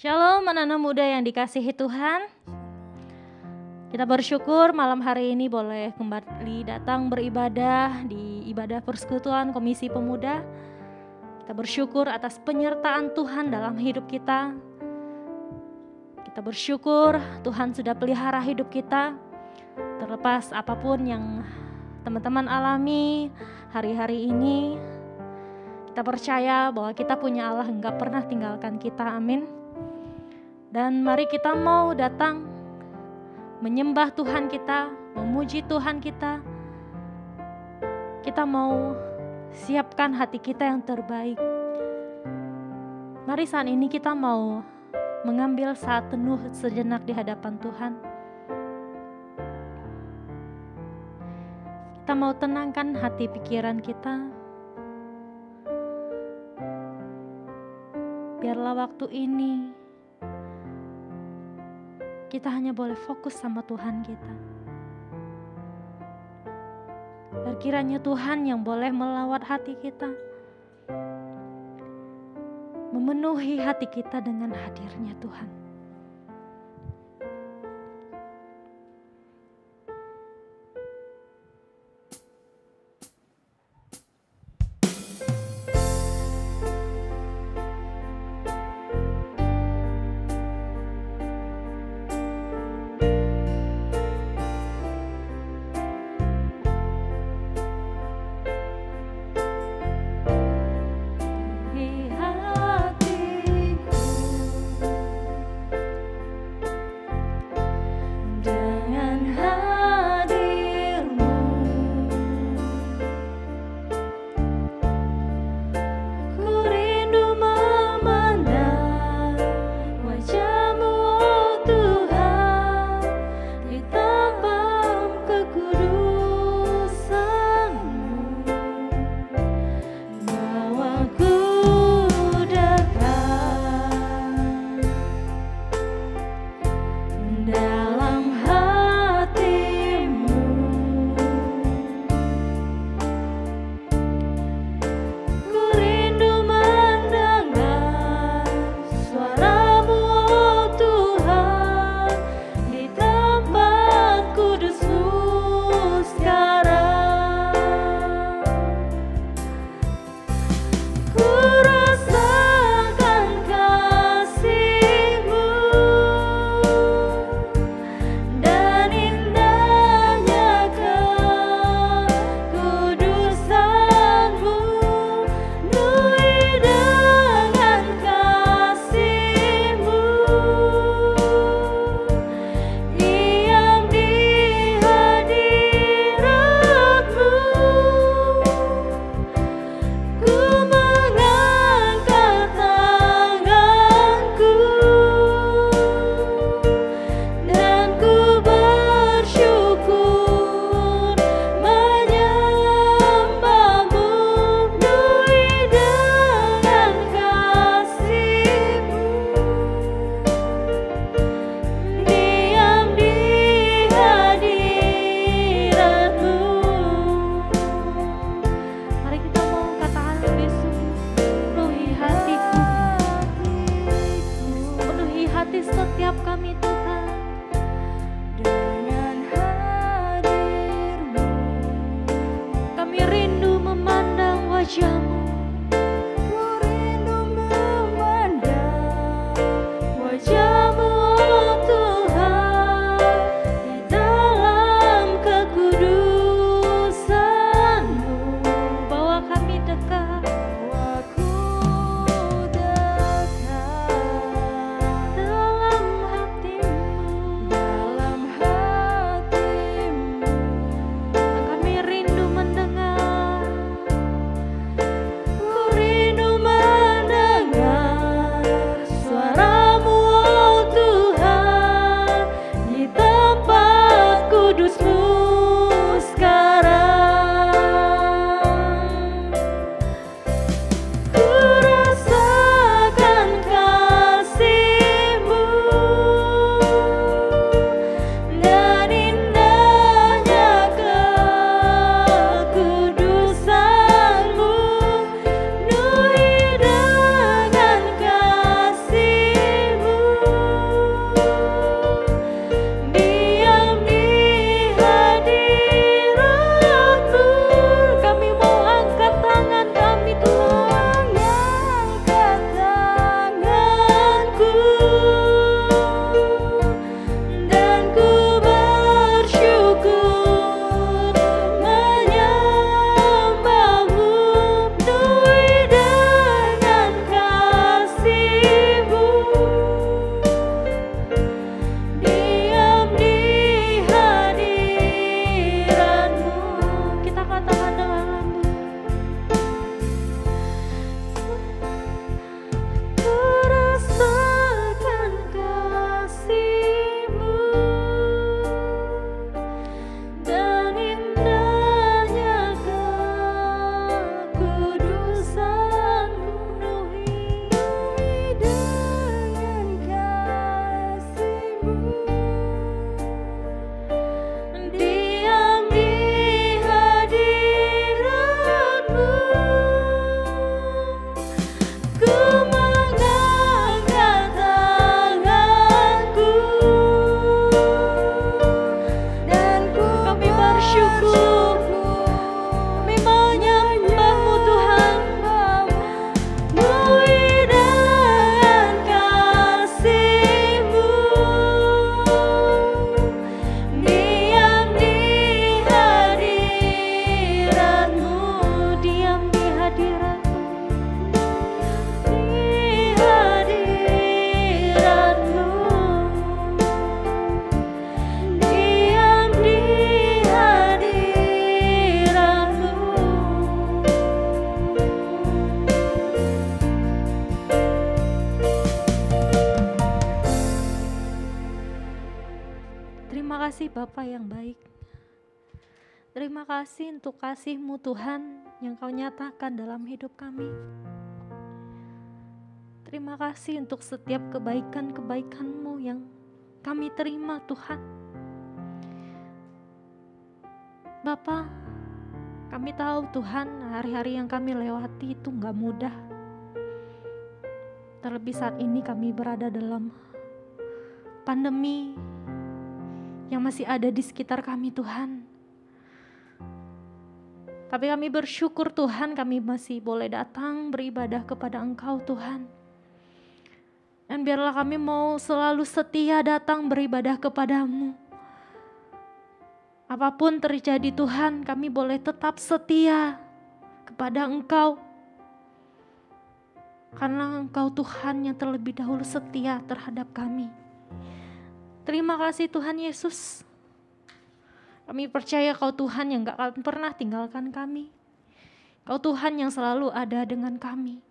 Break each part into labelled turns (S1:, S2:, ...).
S1: Shalom anak-anak muda yang dikasihi Tuhan. Kita bersyukur malam hari ini boleh kembali datang beribadah di ibadah persekutuan Komisi Pemuda. Kita bersyukur atas penyertaan Tuhan dalam hidup kita. Kita bersyukur Tuhan sudah pelihara hidup kita. Terlepas apapun yang teman-teman alami hari-hari ini, kita percaya bahwa kita punya Allah yang gak pernah tinggalkan kita, amin. Dan mari kita mau datang menyembah Tuhan kita, memuji Tuhan kita. Kita mau siapkan hati kita yang terbaik. Mari saat ini kita mau mengambil saat teduh sejenak di hadapan Tuhan. Kita mau tenangkan hati pikiran kita. Biarlah waktu ini kita hanya boleh fokus sama Tuhan kita. Dan kiranya Tuhan yang boleh melawat hati kita, memenuhi hati kita dengan hadirnya Tuhan. Bapa yang baik. Terima kasih untuk kasih-Mu Tuhan yang Kau nyatakan dalam hidup kami. Terima kasih untuk setiap kebaikan-kebaikan-Mu yang kami terima Tuhan. Bapa, kami tahu Tuhan hari-hari yang kami lewati itu gak mudah. Terlebih saat ini kami berada dalam pandemi yang masih ada di sekitar kami Tuhan. Tapi kami bersyukur Tuhan kami masih boleh datang beribadah kepada Engkau Tuhan. Dan biarlah kami mau selalu setia datang beribadah kepada-Mu. Apapun terjadi Tuhan, kami boleh tetap setia kepada Engkau. Karena Engkau Tuhan yang terlebih dahulu setia terhadap kami. Terima kasih Tuhan Yesus. Kami percaya Kau Tuhan yang gak akan pernah tinggalkan kami. Kau Tuhan yang selalu ada dengan kami.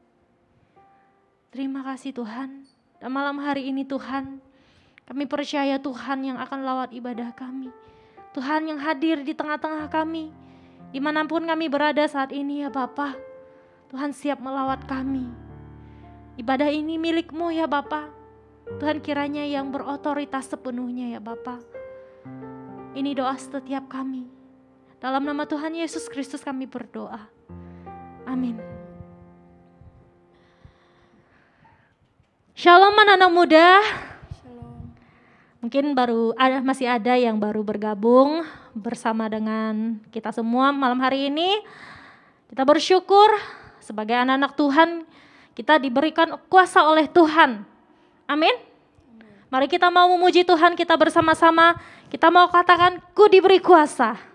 S1: Terima kasih Tuhan. Dan malam hari ini Tuhan, kami percaya Tuhan yang akan lawat ibadah kami. Tuhan yang hadir di tengah-tengah kami. Dimanapun kami berada saat ini ya Bapa. Tuhan siap melawat kami. Ibadah ini milik-Mu ya Bapa. Tuhan kiranya yang berotoritas sepenuhnya ya Bapa. Ini doa setiap kami. Dalam nama Tuhan Yesus Kristus kami berdoa. Amin. Shalom anak-anak muda.
S2: Shalom.
S1: Mungkin masih ada yang baru bergabung bersama dengan kita semua malam hari ini. Kita bersyukur sebagai anak-anak Tuhan kita diberikan kuasa oleh Tuhan. Amin. Mari kita mau memuji Tuhan kita bersama-sama. Kita mau katakan, ku diberi kuasa.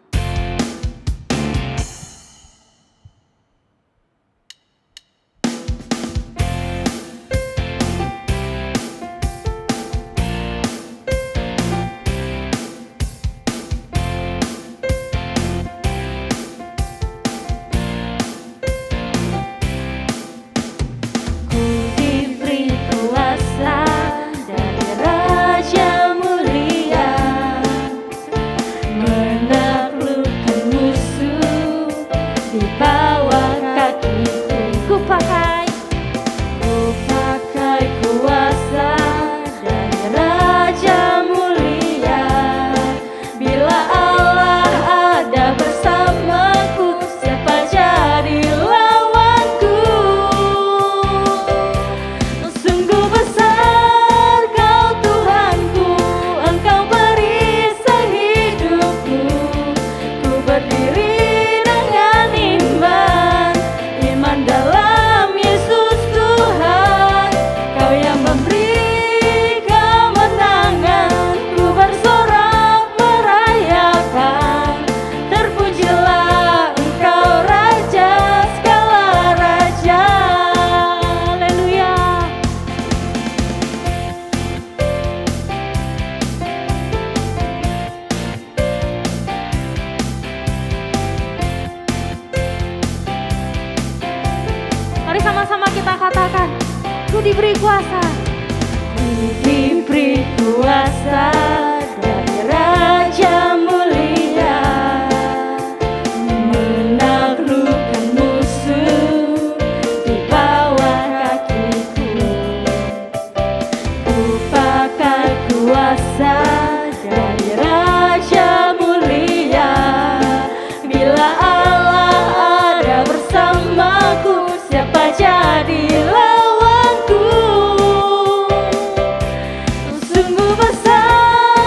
S1: diberi kuasa, diberi kuasa dari Raja Mulia, menaklukkan musuh di bawah kakiku. Ku pakai kuasa dari Raja Mulia, bila Allah ada bersamaku, siapa jadi lawanku? Sungguh besar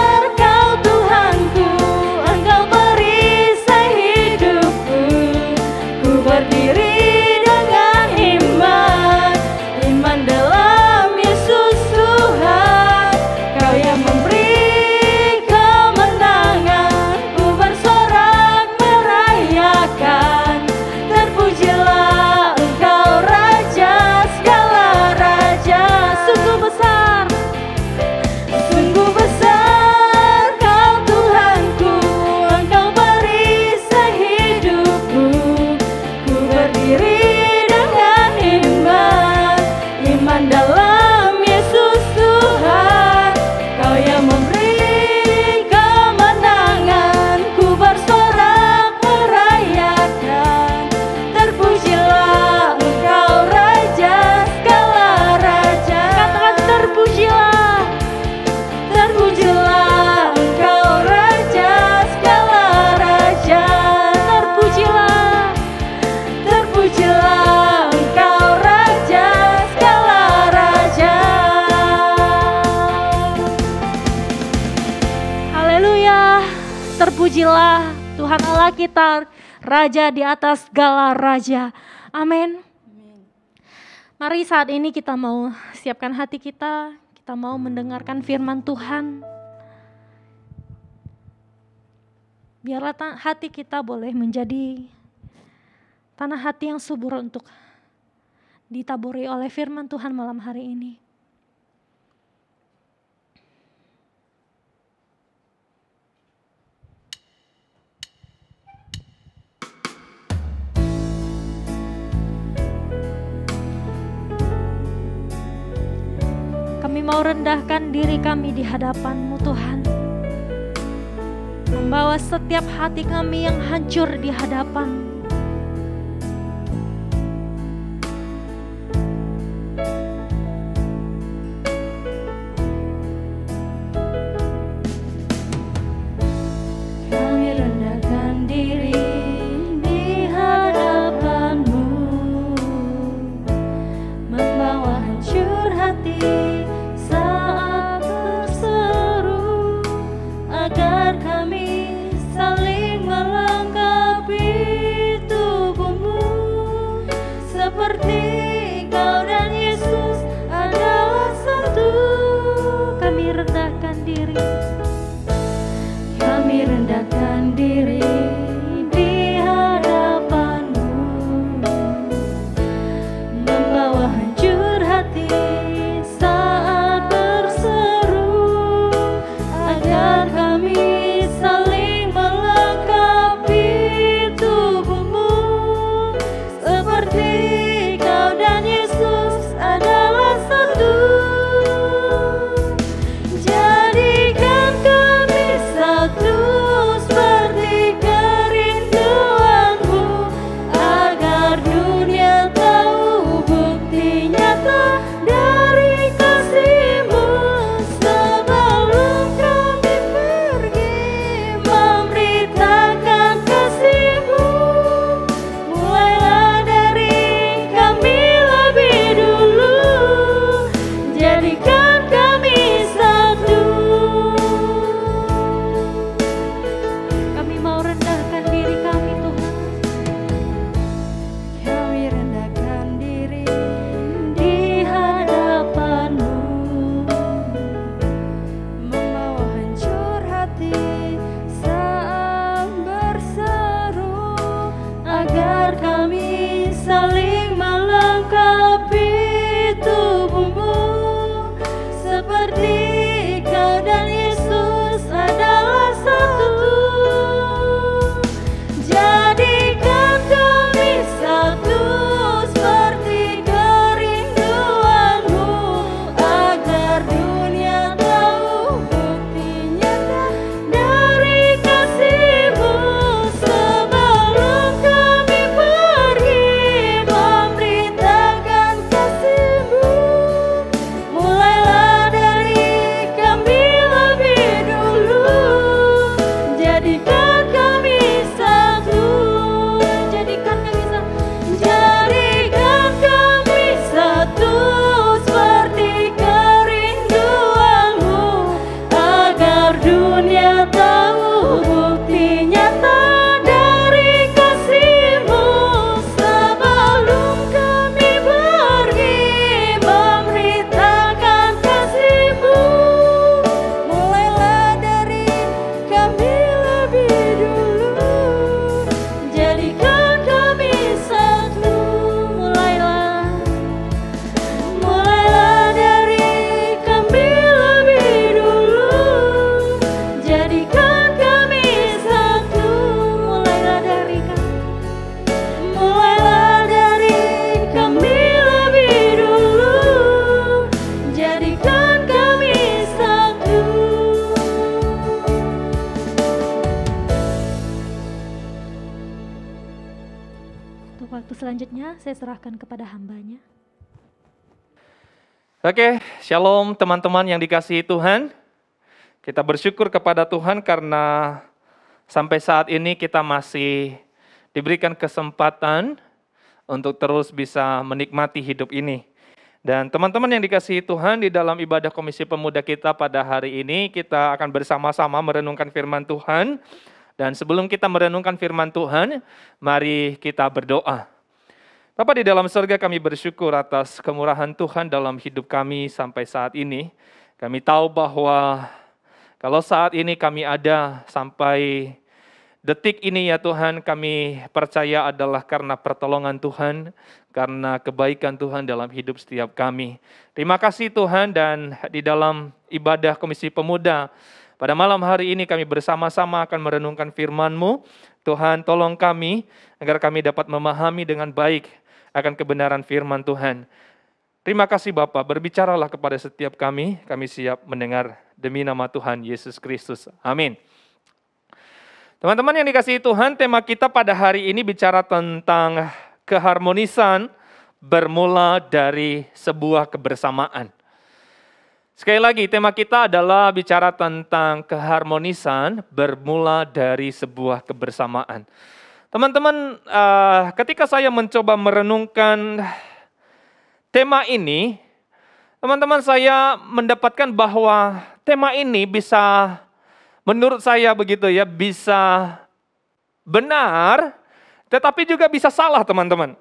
S1: Dirilah Tuhan Allah kita, Raja di atas segala raja. Amin. Mari saat ini kita mau siapkan hati kita mau mendengarkan firman Tuhan. Biarlah hati kita boleh menjadi tanah hati yang subur untuk ditaburi oleh firman Tuhan malam hari ini. Kami mau rendahkan diri kami di hadapan-Mu Tuhan. Membawa setiap hati kami yang hancur di hadapan-Mu. Kami rendahkan diri di hadapan-Mu. Membawa hancur hati saat berseru, agar kami saling melengkapi tubuh-Mu. Seperti Kau dan Yesus adalah satu. Kami rendahkan diri. Kami rendahkan diri di hadapan-Mu. Membawa hancur hati saat berseru, agar kami saling melengkapi tubuh-Mu. Seperti Kau dan Yesus adalah satu. Jadikan kami satu seperti kerinduan-Mu, agar dunia tahu bukti nyata dari kasih-Mu. Sebelum kami pergi memberitakan kasih-Mu, mulailah dari kami lebih dulu. Jadikan kami satu. Kami mau rendahkan diri kami, Tuhan. Kami rendahkan diri di hadapan-Mu. Membawa hancur hati saat berseru, agar kami saling melengkapi tubuh-Mu. Seperti Kau dan Yesus adalah satu. Jadikan kami satu seperti kerinduan-Mu, agar dunia tahu bukti nyata dari kasih-Mu. Sebelum kami pergi memberitakan kasih-Mu, mulailah dari kami lebih dulu. Jadikan kami satu. Jadikan kami satu. Jadikan kami satu seperti kerinduan-Mu, agar dunia tahu bukti nyata dari kasih-Mu. Sebelum kami pergi memberitakan kasih-Mu, mulailah dari kami lebih dulu. Jadikan kami satu. Mulailah dari kami lebih dulu. Jadikan kami satu. Mulailah dari kami lebih dulu. Jadikan kami satu. Untuk waktu selanjutnya saya serahkan kepada hamba-Nya.
S2: Oke, shalom teman-teman yang dikasihi Tuhan. Kita bersyukur kepada Tuhan karena sampai saat ini kita masih diberikan kesempatan untuk terus bisa menikmati hidup ini. Dan teman-teman yang dikasihi Tuhan, di dalam ibadah Komisi Pemuda kita pada hari ini, kita akan bersama-sama merenungkan firman Tuhan. Dan sebelum kita merenungkan firman Tuhan, mari kita berdoa. Bapa di dalam surga, kami bersyukur atas kemurahan Tuhan dalam hidup kami sampai saat ini. Kami tahu bahwa kalau saat ini kami ada sampai detik ini ya Tuhan, kami percaya adalah karena pertolongan Tuhan, karena kebaikan Tuhan dalam hidup setiap kami. Terima kasih Tuhan, dan di dalam ibadah Komisi Pemuda, pada malam hari ini kami bersama-sama akan merenungkan firman-Mu. Tuhan, tolong kami agar kami dapat memahami dengan baik akan kebenaran firman Tuhan. Terima kasih Bapa, berbicaralah kepada setiap kami siap mendengar demi nama Tuhan Yesus Kristus. Amin. Teman-teman yang dikasihi Tuhan, tema kita pada hari ini bicara tentang keharmonisan bermula dari sebuah kebersamaan. Sekali lagi, tema kita adalah bicara tentang keharmonisan bermula dari sebuah kebersamaan. Teman-teman, ketika saya mencoba merenungkan tema ini, teman-teman saya mendapatkan bahwa tema ini bisa, menurut saya begitu ya, bisa benar, tetapi juga bisa salah teman-teman.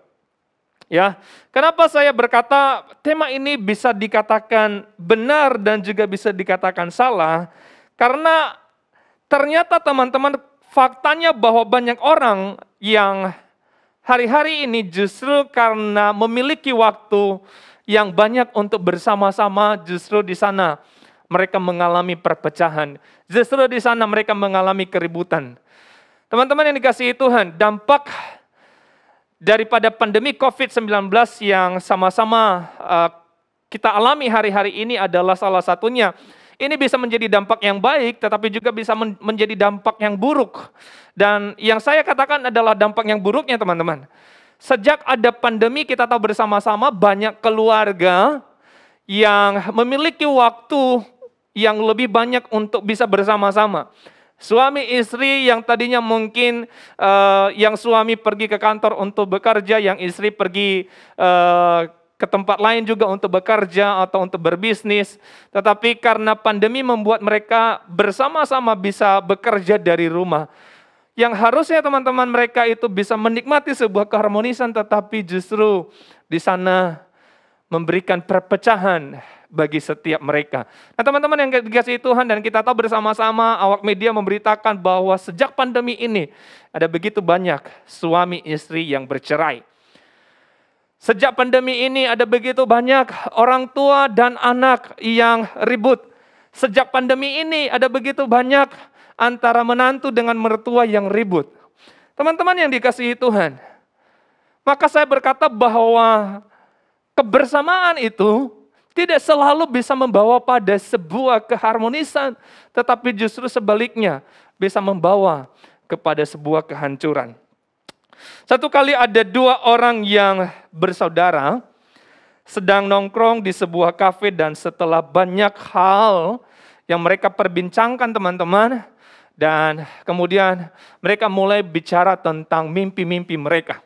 S2: Ya, kenapa saya berkata tema ini bisa dikatakan benar dan juga bisa dikatakan salah? Karena ternyata teman-teman, faktanya bahwa banyak orang yang hari-hari ini justru karena memiliki waktu yang banyak untuk bersama-sama, justru di sana mereka mengalami perpecahan. Justru di sana mereka mengalami keributan. Teman-teman yang dikasihi Tuhan, dampak daripada pandemi COVID-19 yang sama-sama kita alami hari-hari ini adalah salah satunya. Ini bisa menjadi dampak yang baik, tetapi juga bisa menjadi dampak yang buruk. Dan yang saya katakan adalah dampak yang buruknya teman-teman. Sejak ada pandemi, kita tahu bersama-sama banyak keluarga yang memiliki waktu yang lebih banyak untuk bisa bersama-sama. Suami istri yang tadinya mungkin yang suami pergi ke kantor untuk bekerja, yang istri pergi ke tempat lain juga untuk bekerja atau untuk berbisnis. Tetapi karena pandemi membuat mereka bersama-sama bisa bekerja dari rumah. Yang harusnya teman-teman mereka itu bisa menikmati sebuah keharmonisan, tetapi justru di sana memberikan perpecahan bagi setiap mereka. Nah teman-teman yang dikasihi Tuhan, dan kita tahu bersama-sama awak media memberitakan bahwa sejak pandemi ini ada begitu banyak suami istri yang bercerai. Sejak pandemi ini ada begitu banyak orang tua dan anak yang ribut. Sejak pandemi ini ada begitu banyak antara menantu dengan mertua yang ribut. Teman-teman yang dikasihi Tuhan, maka saya berkata bahwa kebersamaan itu tidak selalu bisa membawa pada sebuah keharmonisan, tetapi justru sebaliknya bisa membawa kepada sebuah kehancuran. Satu kali ada dua orang yang bersaudara sedang nongkrong di sebuah kafe, dan setelah banyak hal yang mereka perbincangkan teman-teman, dan kemudian mereka mulai bicara tentang mimpi-mimpi mereka.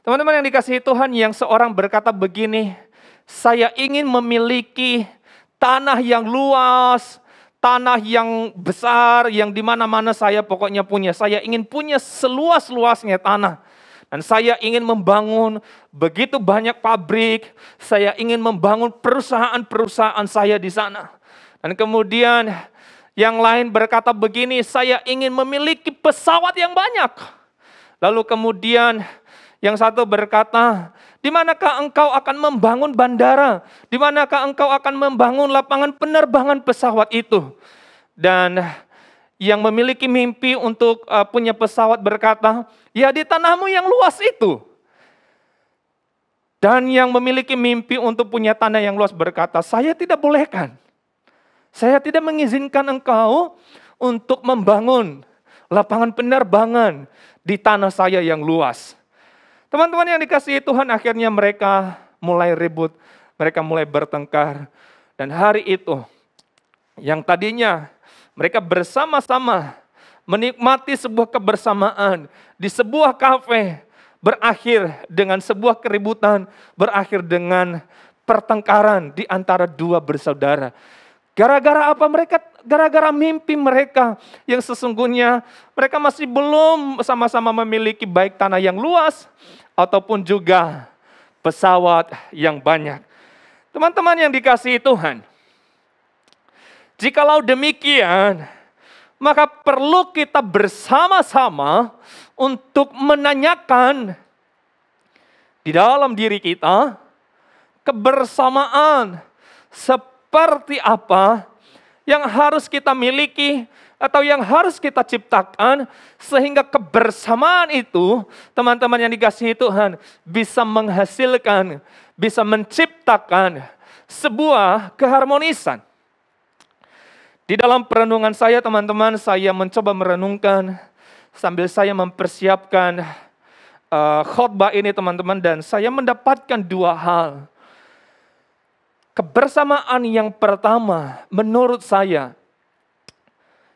S2: Teman-teman yang dikasihi Tuhan, yang seorang berkata begini, saya ingin memiliki tanah yang luas, tanah yang besar, yang di mana-mana saya pokoknya punya. Saya ingin punya seluas-luasnya tanah. Dan saya ingin membangun begitu banyak pabrik, saya ingin membangun perusahaan-perusahaan saya di sana. Dan kemudian yang lain berkata begini, saya ingin memiliki pesawat yang banyak. Lalu kemudian yang satu berkata, di manakah engkau akan membangun bandara? Di manakah engkau akan membangun lapangan penerbangan pesawat itu? Dan yang memiliki mimpi untuk punya pesawat berkata, ya di tanahmu yang luas itu. Dan yang memiliki mimpi untuk punya tanah yang luas berkata, saya tidak bolehkan. Saya tidak mengizinkan engkau untuk membangun lapangan penerbangan di tanah saya yang luas. Teman-teman yang dikasihi Tuhan, akhirnya mereka mulai ribut, mereka mulai bertengkar. Dan hari itu, yang tadinya mereka bersama-sama menikmati sebuah kebersamaan di sebuah kafe, berakhir dengan sebuah keributan, berakhir dengan pertengkaran di antara dua bersaudara. Gara-gara apa mereka? Gara-gara mimpi mereka yang sesungguhnya mereka masih belum sama-sama memiliki baik tanah yang luas ataupun juga pesawat yang banyak. Teman-teman yang dikasihi Tuhan, jikalau demikian, maka perlu kita bersama-sama untuk menanyakan di dalam diri kita kebersamaan seperti apa yang harus kita miliki atau yang harus kita ciptakan sehingga kebersamaan itu, teman-teman yang dikasihi Tuhan, bisa menghasilkan, bisa menciptakan sebuah keharmonisan. Di dalam perenungan saya, teman-teman, saya mencoba merenungkan sambil saya mempersiapkan khotbah ini, teman-teman, dan saya mendapatkan dua hal. Kebersamaan yang pertama, menurut saya,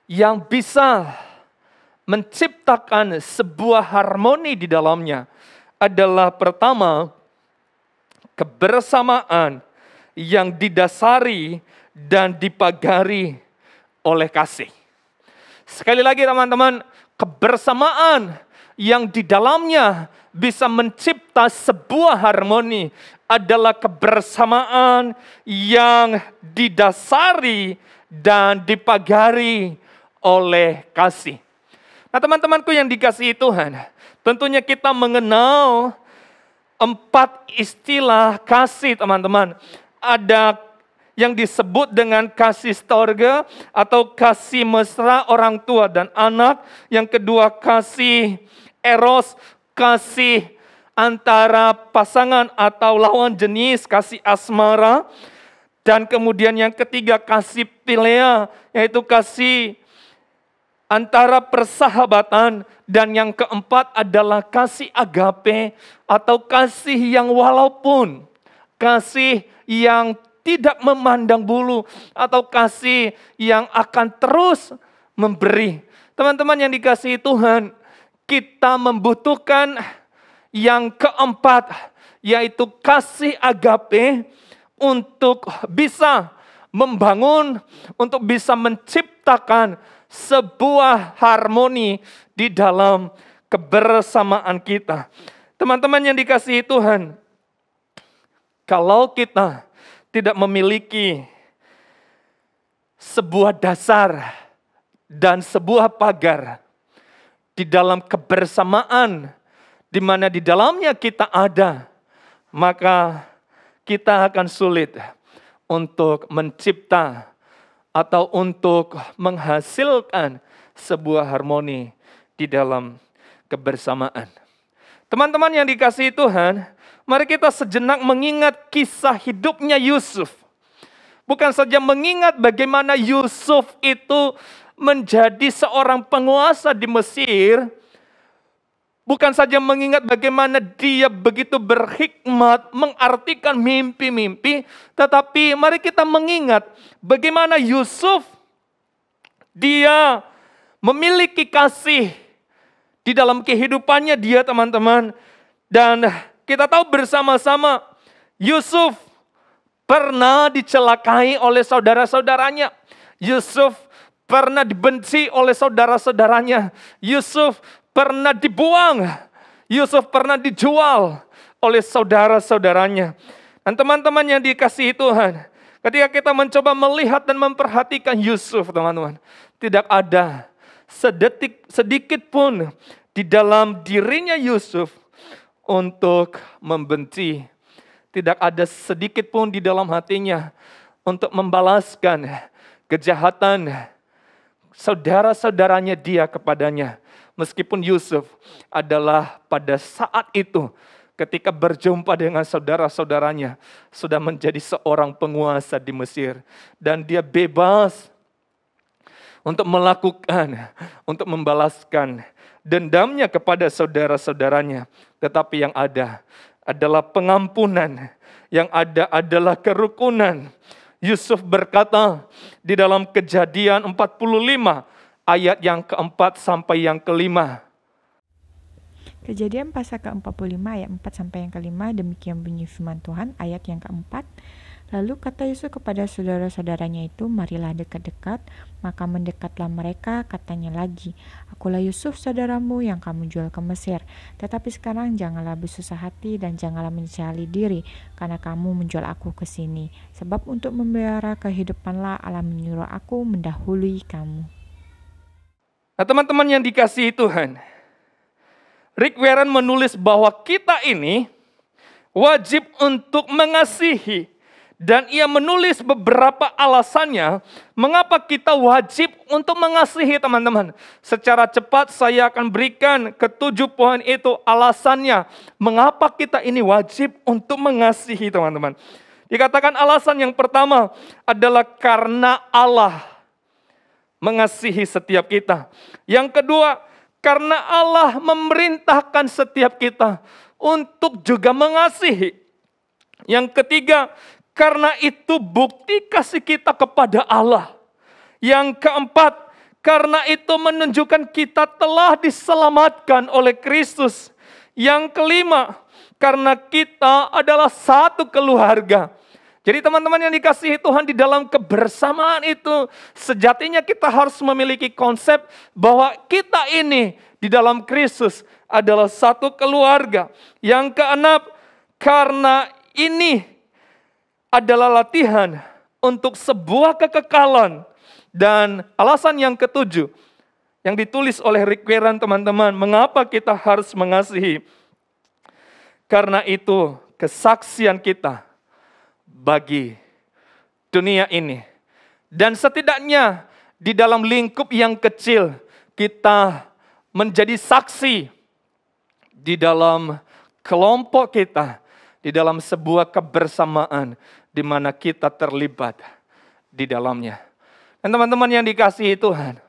S2: yang bisa menciptakan sebuah harmoni di dalamnya adalah pertama, kebersamaan yang didasari dan dipagari oleh kasih. Sekali lagi teman-teman, kebersamaan yang di dalamnya bisa mencipta sebuah harmoni adalah kebersamaan yang didasari dan dipagari oleh kasih. Nah teman-temanku yang dikasihi Tuhan, tentunya kita mengenal 4 istilah kasih teman-teman. Ada yang disebut dengan kasih storge atau kasih mesra orang tua dan anak. Yang kedua kasih eros, kasih antara pasangan atau lawan jenis, kasih asmara. Dan kemudian yang ketiga kasih philea, yaitu kasih antara persahabatan. Dan yang keempat adalah kasih agape atau kasih yang walaupun, kasih yang tidak memandang bulu atau kasih yang akan terus memberi. Teman-teman yang dikasihi Tuhan, kita membutuhkan yang keempat, yaitu kasih agape untuk bisa membangun, untuk bisa menciptakan sebuah harmoni di dalam kebersamaan kita. Teman-teman yang dikasihi Tuhan, kalau kita tidak memiliki sebuah dasar dan sebuah pagar di dalam kebersamaan di mana di dalamnya kita ada, maka kita akan sulit untuk mencipta atau untuk menghasilkan sebuah harmoni di dalam kebersamaan. Teman-teman yang dikasihi Tuhan, mari kita sejenak mengingat kisah hidupnya Yusuf. Bukan saja mengingat bagaimana Yusuf itu menjadi seorang penguasa di Mesir, bukan saja mengingat bagaimana dia begitu berhikmat mengartikan mimpi-mimpi, tetapi mari kita mengingat bagaimana Yusuf dia memiliki kasih di dalam kehidupannya dia, teman-teman. Dan kita tahu bersama-sama Yusuf pernah dicelakai oleh saudara-saudaranya. Yusuf pernah dibenci oleh saudara-saudaranya. Yusuf pernah dibuang, Yusuf pernah dijual oleh saudara-saudaranya. Dan teman-teman yang dikasihi Tuhan, ketika kita mencoba melihat dan memperhatikan Yusuf, teman-teman, tidak ada sedikit pun di dalam dirinya Yusuf untuk membenci. Tidak ada sedikit pun di dalam hatinya untuk membalaskan kejahatan saudara-saudaranya dia kepadanya. Meskipun Yusuf adalah pada saat itu ketika berjumpa dengan saudara-saudaranya sudah menjadi seorang penguasa di Mesir. Dan dia bebas untuk melakukan, untuk membalaskan dendamnya kepada saudara-saudaranya. Tetapi yang ada adalah pengampunan, yang ada adalah kerukunan. Yusuf berkata di dalam Kejadian 45 ayat yang keempat sampai yang kelima.
S3: Kejadian pasal ke-45 ayat 4 sampai yang kelima, demikian bunyi firman Tuhan. Ayat yang keempat, Lalu kata Yusuf kepada saudara-saudaranya itu, marilah dekat-dekat. Maka mendekatlah mereka, katanya lagi, akulah Yusuf saudaramu yang kamu jual ke Mesir. Tetapi sekarang janganlah bersusah hati dan janganlah mencari diri, karena kamu menjual aku ke sini. Sebab untuk memelihara kehidupanlah Allah menyuruh aku mendahului kamu.
S2: Nah teman-teman yang dikasihi Tuhan, Rick Warren menulis bahwa kita ini wajib untuk mengasihi. Dan ia menulis beberapa alasannya mengapa kita wajib untuk mengasihi teman-teman. Secara cepat saya akan berikan ke-7 poin itu alasannya. Mengapa kita ini wajib untuk mengasihi teman-teman. Dikatakan alasan yang pertama adalah karena Allah mengasihi setiap kita. Yang kedua, karena Allah memerintahkan setiap kita untuk juga mengasihi. Yang ketiga, karena itu bukti kasih kita kepada Allah. Yang keempat, karena itu menunjukkan kita telah diselamatkan oleh Kristus. Yang kelima, karena kita adalah satu keluarga. Jadi teman-teman yang dikasihi Tuhan, di dalam kebersamaan itu sejatinya kita harus memiliki konsep bahwa kita ini di dalam Kristus adalah satu keluarga. Yang keenam, karena ini adalah latihan untuk sebuah kekekalan. Dan alasan yang ke-7 yang ditulis oleh Rick Warren teman-teman, mengapa kita harus mengasihi? Karena itu kesaksian kita bagi dunia ini. Dan setidaknya di dalam lingkup yang kecil kita menjadi saksi di dalam kelompok kita, di dalam sebuah kebersamaan di mana kita terlibat di dalamnya. Dan teman-teman yang dikasihi Tuhan,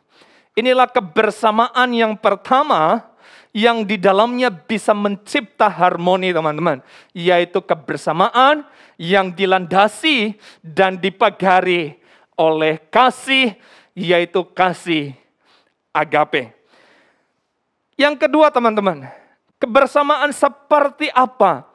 S2: inilah kebersamaan yang pertama yang di dalamnya bisa mencipta harmoni teman-teman. Yaitu kebersamaan yang dilandasi dan dipagari oleh kasih, yaitu kasih agape. Yang kedua teman-teman, kebersamaan seperti apa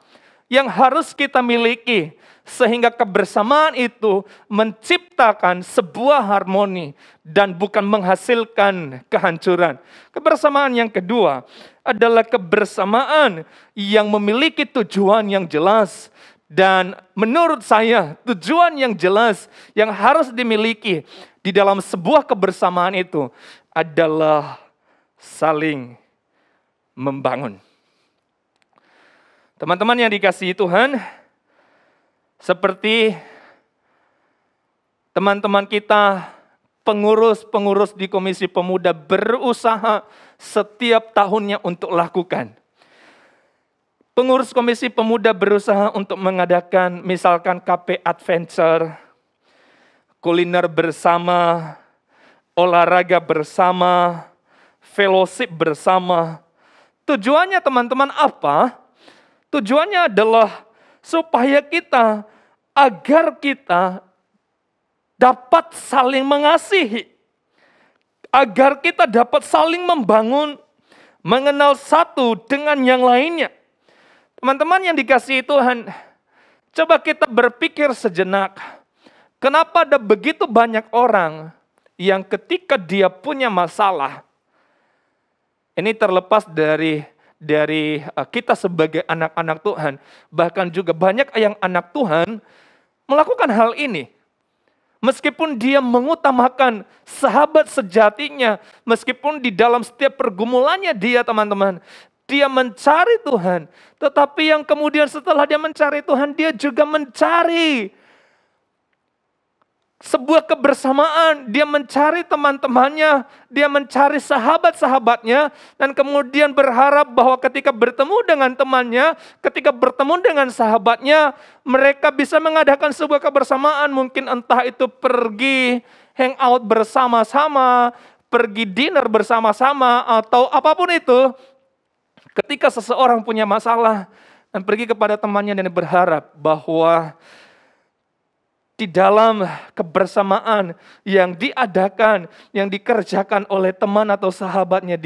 S2: yang harus kita miliki sehingga kebersamaan itu menciptakan sebuah harmoni dan bukan menghasilkan kehancuran. Kebersamaan yang kedua adalah kebersamaan yang memiliki tujuan yang jelas. Dan menurut saya tujuan yang jelas yang harus dimiliki di dalam sebuah kebersamaan itu adalah saling membangun. Teman-teman yang dikasihi Tuhan, seperti teman-teman kita, pengurus-pengurus di Komisi Pemuda berusaha setiap tahunnya untuk lakukan. Pengurus Komisi Pemuda berusaha untuk mengadakan misalkan KP Adventure, kuliner bersama, olahraga bersama, fellowship bersama. Tujuannya teman-teman apa? Tujuannya adalah supaya kita, agar kita dapat saling mengasihi. Agar kita dapat saling membangun, mengenal satu dengan yang lainnya. Teman-teman yang dikasihi Tuhan, coba kita berpikir sejenak. Kenapa ada begitu banyak orang yang ketika dia punya masalah, ini terlepas dari kita sebagai anak-anak Tuhan, bahkan juga banyak yang anak Tuhan melakukan hal ini. Meskipun dia mengutamakan sahabat sejatinya, meskipun di dalam setiap pergumulannya dia teman-teman, dia mencari Tuhan. Tetapi yang kemudian setelah dia mencari Tuhan, dia juga mencari sebuah kebersamaan, dia mencari teman-temannya, dia mencari sahabat-sahabatnya, dan kemudian berharap bahwa ketika bertemu dengan temannya, ketika bertemu dengan sahabatnya, mereka bisa mengadakan sebuah kebersamaan, mungkin entah itu pergi hangout bersama-sama, pergi dinner bersama-sama, atau apapun itu. Ketika seseorang punya masalah, dan pergi kepada temannya dan berharap bahwa di dalam kebersamaan yang diadakan, yang dikerjakan oleh teman atau sahabatnya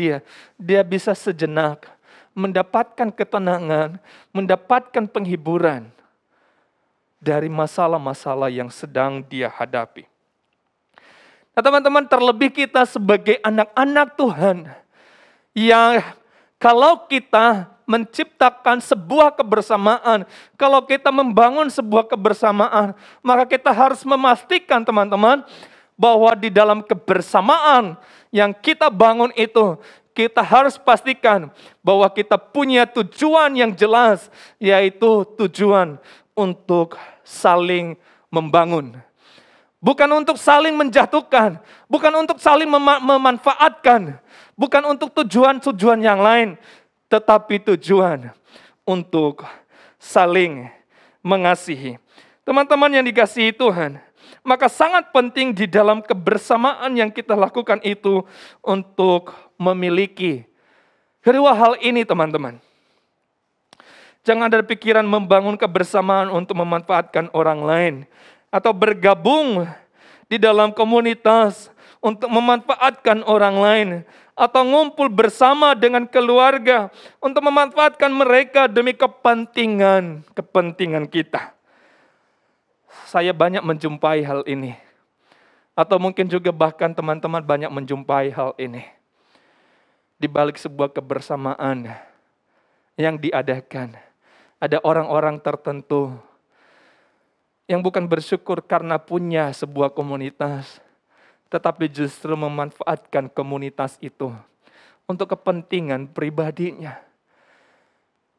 S2: dia bisa sejenak mendapatkan ketenangan, mendapatkan penghiburan. dari masalah-masalah yang sedang dia hadapi. Nah teman-teman, terlebih kita sebagai anak-anak Tuhan, yang kalau kita menciptakan sebuah kebersamaan, kalau kita membangun sebuah kebersamaan, maka kita harus memastikan teman-teman, bahwa di dalam kebersamaan yang kita bangun itu, kita harus pastikan bahwa kita punya tujuan yang jelas, yaitu tujuan untuk saling membangun. Bukan untuk saling menjatuhkan, bukan untuk saling memanfaatkan, bukan untuk tujuan-tujuan yang lain, tetapi tujuan untuk saling mengasihi. Teman-teman yang dikasihi Tuhan, maka sangat penting di dalam kebersamaan yang kita lakukan itu untuk memiliki kedua hal ini teman-teman. Jangan ada pikiran membangun kebersamaan untuk memanfaatkan orang lain, atau bergabung di dalam komunitas untuk memanfaatkan orang lain, atau ngumpul bersama dengan keluarga untuk memanfaatkan mereka demi kepentingan kita. Saya banyak menjumpai hal ini. Atau mungkin juga bahkan teman-teman banyak menjumpai hal ini. Di balik sebuah kebersamaan yang diadakan, ada orang-orang tertentu yang bukan bersyukur karena punya sebuah komunitas, tetapi justru memanfaatkan komunitas itu untuk kepentingan pribadinya.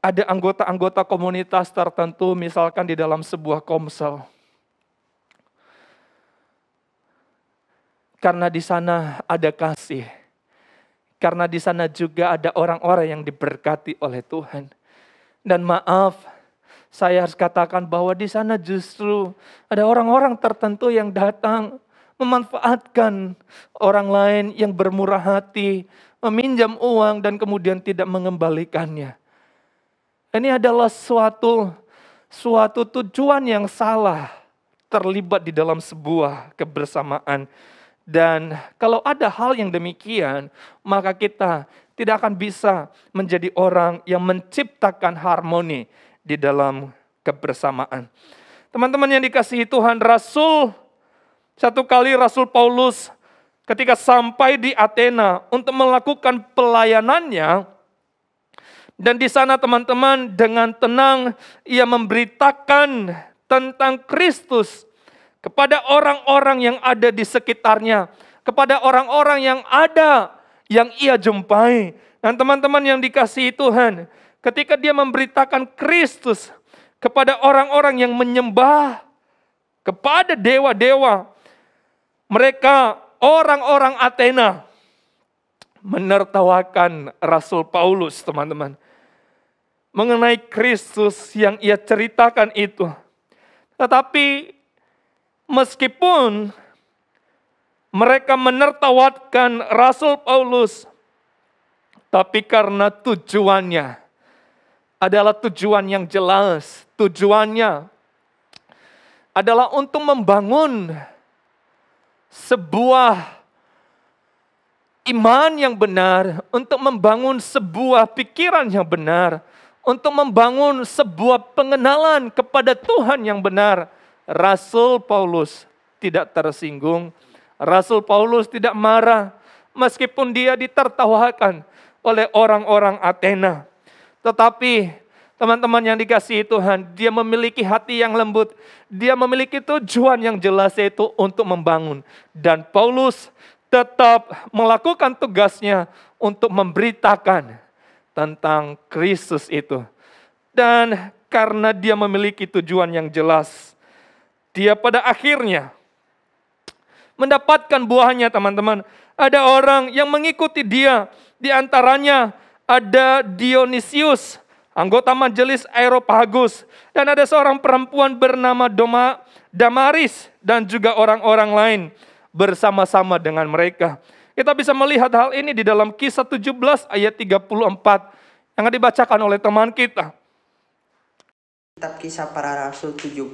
S2: Ada anggota-anggota komunitas tertentu, misalkan di dalam sebuah komsel, karena di sana ada kasih. Karena di sana juga ada orang-orang yang diberkati oleh Tuhan. Dan maaf, saya harus katakan bahwa di sana justru ada orang-orang tertentu yang datang memanfaatkan orang lain yang bermurah hati, meminjam uang dan kemudian tidak mengembalikannya. Ini adalah suatu tujuan yang salah terlibat di dalam sebuah kebersamaan. Dan kalau ada hal yang demikian, maka kita tidak akan bisa menjadi orang yang menciptakan harmoni di dalam kebersamaan. Teman-teman yang dikasihi Tuhan, satu kali Rasul Paulus ketika sampai di Athena untuk melakukan pelayanannya, dan di sana teman-teman dengan tenang ia memberitakan tentang Kristus kepada orang-orang yang ada di sekitarnya, kepada orang-orang yang ia jumpai. Dan teman-teman yang dikasihi Tuhan, ketika dia memberitakan Kristus kepada orang-orang yang menyembah kepada dewa-dewa, mereka orang-orang Athena menertawakan Rasul Paulus, teman-teman, mengenai Kristus yang ia ceritakan itu. Tetapi meskipun mereka menertawakan Rasul Paulus, tapi karena tujuannya adalah tujuan yang jelas, tujuannya adalah untuk membangun sebuah iman yang benar, untuk membangun sebuah pikiran yang benar, untuk membangun sebuah pengenalan kepada Tuhan yang benar. Rasul Paulus tidak tersinggung, Rasul Paulus tidak marah, meskipun dia ditertawakan oleh orang-orang Athena. Tetapi teman-teman yang dikasihi Tuhan, dia memiliki hati yang lembut, dia memiliki tujuan yang jelas, yaitu untuk membangun. Dan Paulus tetap melakukan tugasnya untuk memberitakan tentang Kristus itu. Dan karena dia memiliki tujuan yang jelas, dia pada akhirnya mendapatkan buahnya, teman-teman. Ada orang yang mengikuti dia, di antaranya ada Dionysius, anggota majelis Areopagus, dan ada seorang perempuan bernama Damaris, dan juga orang-orang lain bersama-sama dengan mereka. Kita bisa melihat hal ini di dalam Kisah 17 ayat 34 yang dibacakan oleh teman kita.
S4: Kitab Kisah Para Rasul 17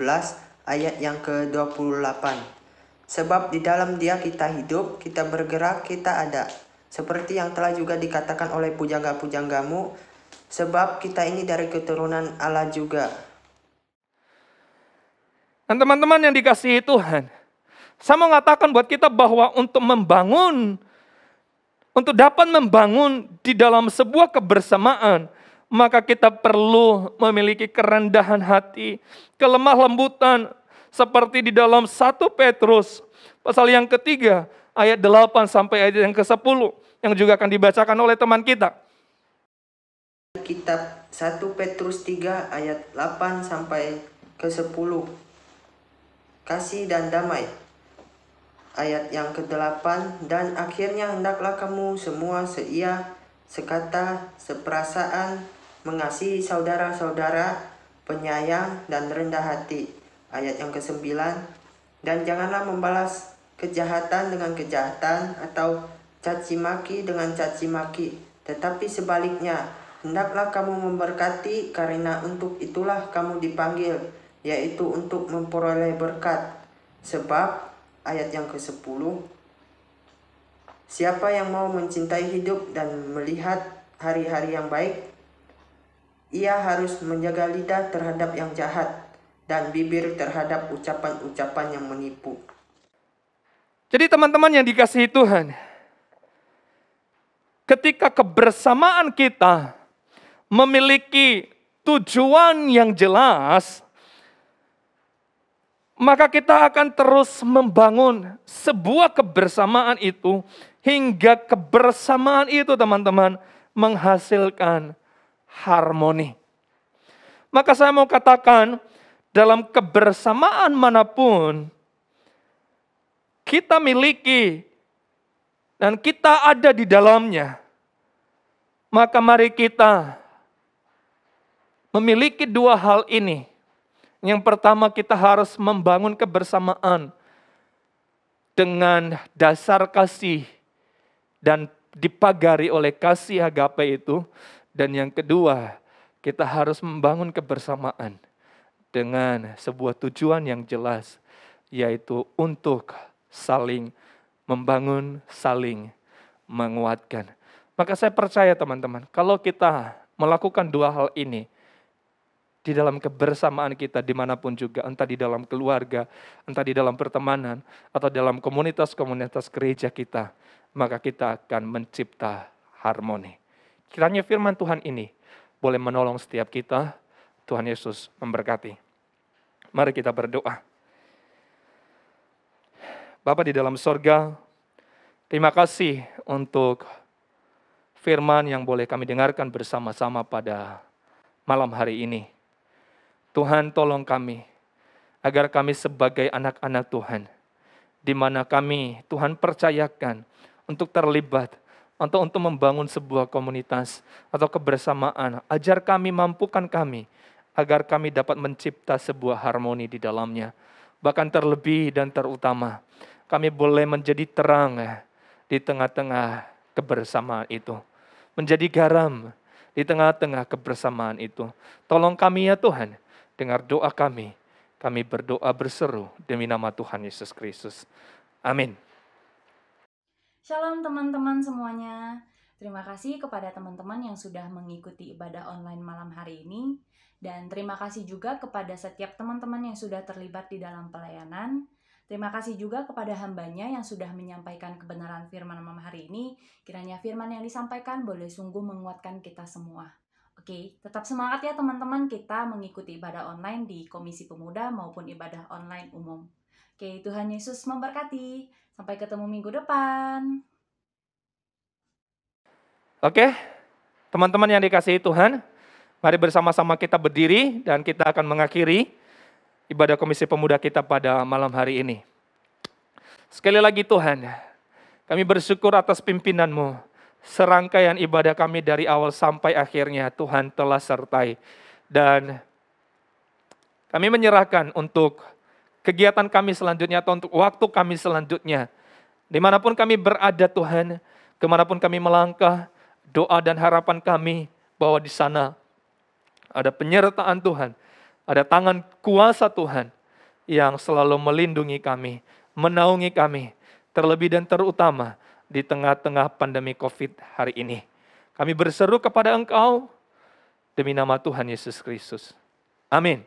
S4: ayat yang ke-28. Sebab di dalam Dia kita hidup, kita bergerak, kita ada. Seperti yang telah juga dikatakan oleh pujangga-pujanggamu, sebab kita ini dari keturunan Allah juga.
S2: Dan teman-teman yang dikasihi Tuhan, saya mau mengatakan buat kita bahwa untuk dapat membangun di dalam sebuah kebersamaan, maka kita perlu memiliki kerendahan hati, kelemah lembutan, seperti di dalam 1 Petrus pasal yang ketiga, ayat 8 sampai ayat yang ke-10, yang juga akan dibacakan oleh teman kita.
S4: Kitab 1 Petrus 3 ayat 8 sampai ke-10. Kasih dan damai. Ayat yang ke-8, dan akhirnya hendaklah kamu semua seia, sekata, seperasaan, mengasihi saudara-saudara, penyayang dan rendah hati. Ayat yang ke-9, dan janganlah membalas kejahatan dengan kejahatan atau caci maki dengan caci maki, tetapi sebaliknya, hendaklah kamu memberkati, karena untuk itulah kamu dipanggil, yaitu untuk memperoleh berkat. Sebab, ayat yang ke-10, siapa yang mau mencintai hidup dan melihat hari-hari yang baik, ia harus menjaga lidah terhadap yang jahat, dan bibir terhadap ucapan-ucapan yang menipu.
S2: Jadi teman-teman yang dikasihi Tuhan, ketika kebersamaan kita memiliki tujuan yang jelas, maka kita akan terus membangun sebuah kebersamaan itu, hingga kebersamaan itu teman-teman menghasilkan harmoni. Maka saya mau katakan, dalam kebersamaan manapun kita miliki dan kita ada di dalamnya, maka mari kita memiliki dua hal ini. Yang pertama, kita harus membangun kebersamaan dengan dasar kasih dan dipagari oleh kasih agape itu. Dan yang kedua, kita harus membangun kebersamaan dengan sebuah tujuan yang jelas, yaitu untuk saling membangun, saling menguatkan. Maka saya percaya teman-teman, kalau kita melakukan dua hal ini di dalam kebersamaan kita dimanapun juga, entah di dalam keluarga, entah di dalam pertemanan, atau dalam komunitas-komunitas gereja kita, maka kita akan mencipta harmoni. Kiranya firman Tuhan ini boleh menolong setiap kita. Tuhan Yesus memberkati. Mari kita berdoa. Bapa di dalam sorga, terima kasih untuk firman yang boleh kami dengarkan bersama-sama pada malam hari ini. Tuhan, tolong kami, agar kami sebagai anak-anak Tuhan, di mana kami, Tuhan percayakan untuk terlibat, atau untuk membangun sebuah komunitas atau kebersamaan. Ajar kami, mampukan kami, agar kami dapat mencipta sebuah harmoni di dalamnya. Bahkan terlebih dan terutama, kami boleh menjadi terang di tengah-tengah kebersamaan itu. Menjadi garam di tengah-tengah kebersamaan itu. Tolong kami ya Tuhan, dengar doa kami. Kami berdoa berseru demi nama Tuhan Yesus Kristus. Amin.
S5: Shalom teman-teman semuanya. Terima kasih kepada teman-teman yang sudah mengikuti ibadah online malam hari ini. Dan terima kasih juga kepada setiap teman-teman yang sudah terlibat di dalam pelayanan. Terima kasih juga kepada hambanya yang sudah menyampaikan kebenaran firman malam hari ini. Kiranya firman yang disampaikan boleh sungguh menguatkan kita semua. Oke, tetap semangat ya teman-teman, kita mengikuti ibadah online di Komisi Pemuda maupun ibadah online umum. Oke, Tuhan Yesus memberkati. Sampai ketemu minggu depan.
S2: Oke, teman-teman yang dikasihi Tuhan, mari bersama-sama kita berdiri dan kita akan mengakhiri ibadah Komisi Pemuda kita pada malam hari ini. Sekali lagi Tuhan, kami bersyukur atas pimpinanmu. Serangkaian ibadah kami dari awal sampai akhirnya Tuhan telah sertai. Dan kami menyerahkan untuk kegiatan kami selanjutnya atau untuk waktu kami selanjutnya. Dimanapun kami berada Tuhan, kemanapun kami melangkah, doa dan harapan kami bahwa di sana ada penyertaan Tuhan, ada tangan kuasa Tuhan yang selalu melindungi kami, menaungi kami, terlebih dan terutama di tengah-tengah pandemi COVID hari ini. Kami berseru kepada Engkau demi nama Tuhan Yesus Kristus. Amin.